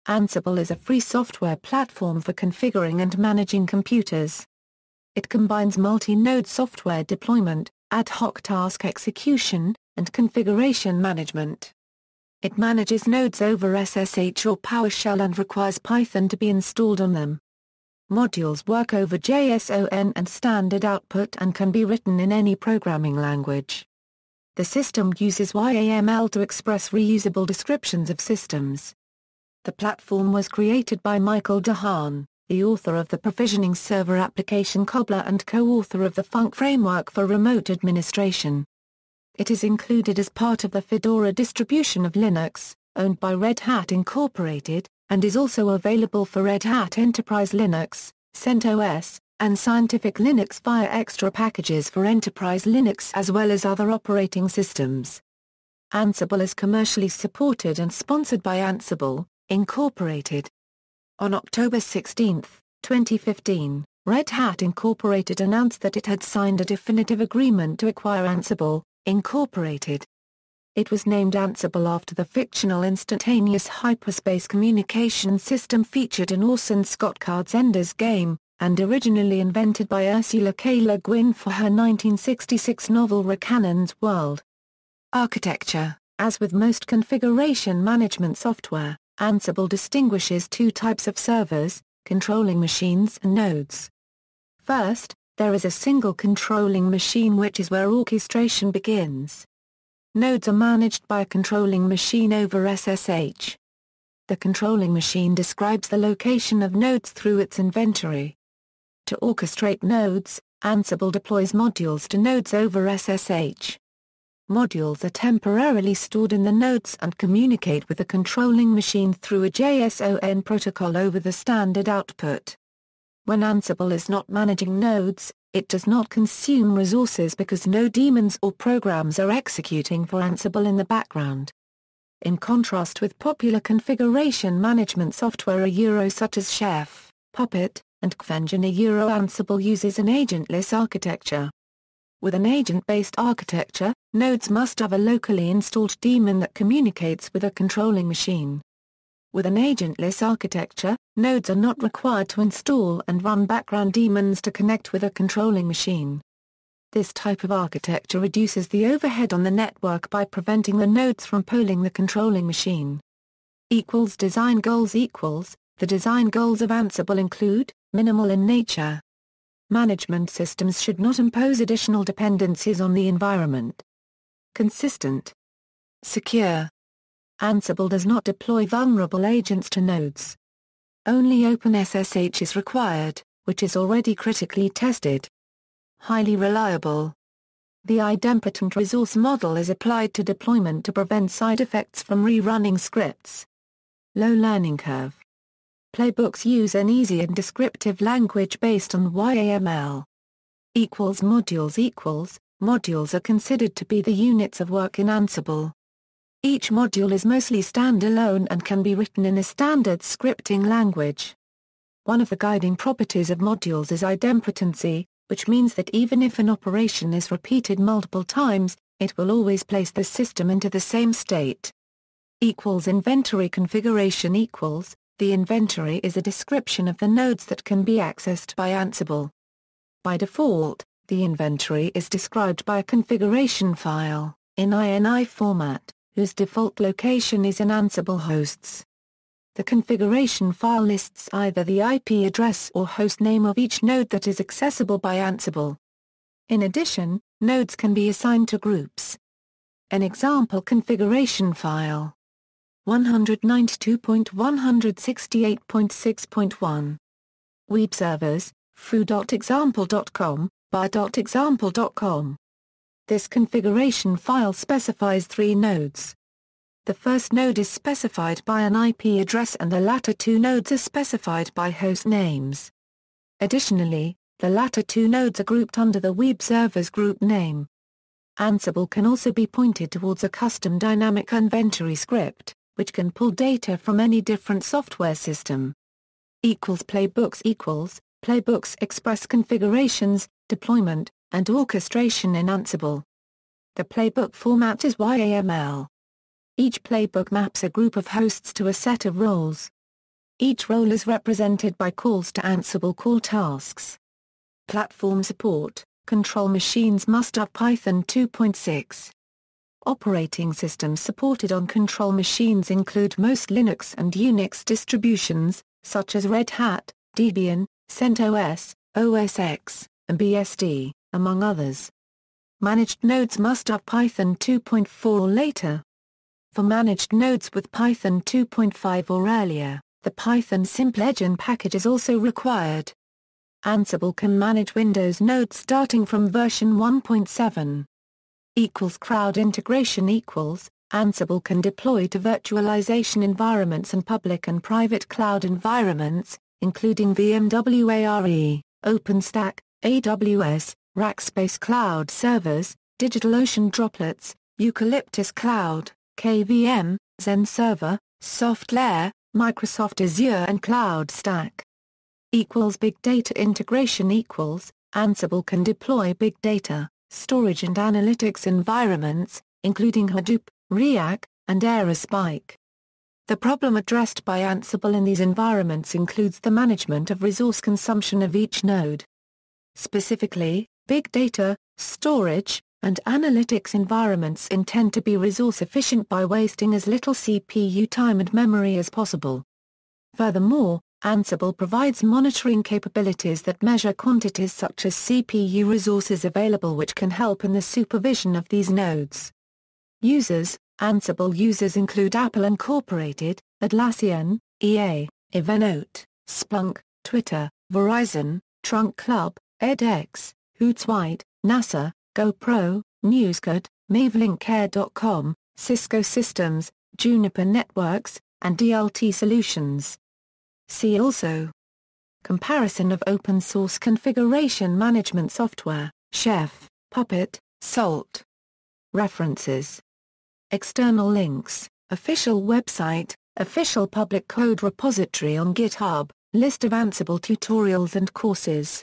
Ansible is a free software platform for configuring and managing computers. It combines multi-node software deployment, ad hoc task execution, and configuration management. It manages nodes over SSH or PowerShell and requires Python to be installed on them. Modules work over JSON and standard output and can be written in any programming language. The system uses YAML to express reusable descriptions of systems. The platform was created by Michael DeHaan, the author of the Provisioning Server Application Cobbler and co-author of the Func framework for remote administration. It is included as part of the Fedora distribution of Linux, owned by Red Hat Incorporated, and is also available for Red Hat Enterprise Linux, CentOS, and Scientific Linux via extra packages for Enterprise Linux as well as other operating systems. Ansible is commercially supported and sponsored by Ansible, Incorporated. On October 16, 2015, Red Hat Incorporated announced that it had signed a definitive agreement to acquire Ansible, Incorporated. It was named Ansible after the fictional instantaneous hyperspace communication system featured in Orson Scott Card's Ender's Game, and originally invented by Ursula K. Le Guin for her 1966 novel Ricannon's World. Architecture. As with most configuration management software, Ansible distinguishes two types of servers, controlling machines and nodes. First, there is a single controlling machine, which is where orchestration begins. Nodes are managed by a controlling machine over SSH. The controlling machine describes the location of nodes through its inventory. To orchestrate nodes, Ansible deploys modules to nodes over SSH. Modules are temporarily stored in the nodes and communicate with the controlling machine through a JSON protocol over the standard output. When Ansible is not managing nodes, it does not consume resources because no daemons or programs are executing for Ansible in the background. In contrast with popular configuration management software such as Chef, Puppet, and Kvengen, Ansible uses an agentless architecture. With an agent-based architecture, nodes must have a locally installed daemon that communicates with a controlling machine. With an agentless architecture, nodes are not required to install and run background daemons to connect with a controlling machine. This type of architecture reduces the overhead on the network by preventing the nodes from polling the controlling machine. Design goals. The design goals of Ansible include, minimal in nature. Management systems should not impose additional dependencies on the environment. Consistent. Secure. Ansible does not deploy vulnerable agents to nodes. Only OpenSSH is required, which is already critically tested. Highly reliable. The idempotent resource model is applied to deployment to prevent side effects from rerunning scripts. Low learning curve. Playbooks use an easy and descriptive language based on YAML. Modules. Modules are considered to be the units of work in Ansible. Each module is mostly standalone and can be written in a standard scripting language. One of the guiding properties of modules is idempotency, which means that even if an operation is repeated multiple times, it will always place the system into the same state. Inventory configuration. The inventory is a description of the nodes that can be accessed by Ansible. By default, the inventory is described by a configuration file, in INI format, whose default location is in Ansible hosts. The configuration file lists either the IP address or host name of each node that is accessible by Ansible. In addition, nodes can be assigned to groups. An example configuration file. 192.168.6.1. Web servers, foo.example.com, bar.example.com. This configuration file specifies three nodes. The first node is specified by an IP address and the latter two nodes are specified by host names. Additionally, the latter two nodes are grouped under the web server's group name. Ansible can also be pointed towards a custom dynamic inventory script, which can pull data from any different software system. Playbooks. Playbooks express configurations, deployment, and orchestration in Ansible. The playbook format is YAML. Each playbook maps a group of hosts to a set of roles. Each role is represented by calls to Ansible call tasks. Platform support. Control machines must have Python 2.6. Operating systems supported on control machines include most Linux and Unix distributions, such as Red Hat, Debian, CentOS, OS X, and BSD, among others. Managed nodes must have Python 2.4 or later. For managed nodes with Python 2.5 or earlier, the Python SimpleEngine package is also required. Ansible can manage Windows nodes starting from version 1.7. Crowd integration Ansible can deploy to virtualization environments and public and private cloud environments, including VMware, OpenStack, AWS, Rackspace Cloud Servers, DigitalOcean Droplets, Eucalyptus Cloud, KVM, Zen Server, SoftLayer, Microsoft Azure and CloudStack. Big data integration Ansible can deploy big data, storage and analytics environments, including Hadoop, Riak, and Aerospike. The problem addressed by Ansible in these environments includes the management of resource consumption of each node. Specifically, big data, storage, and analytics environments intend to be resource efficient by wasting as little CPU time and memory as possible. Furthermore, Ansible provides monitoring capabilities that measure quantities such as CPU resources available, which can help in the supervision of these nodes. Users Ansible users include Apple Incorporated, Atlassian, EA, Evernote, Splunk, Twitter, Verizon, Trunk Club, edX, Hootsuite, NASA, GoPro, NewsGuard, MaveLinkCare.com, Cisco Systems, Juniper Networks, and DLT Solutions. See also: Comparison of open source configuration management software, Chef, Puppet, Salt. References. External links, official website, official public code repository on GitHub, list of Ansible tutorials and courses.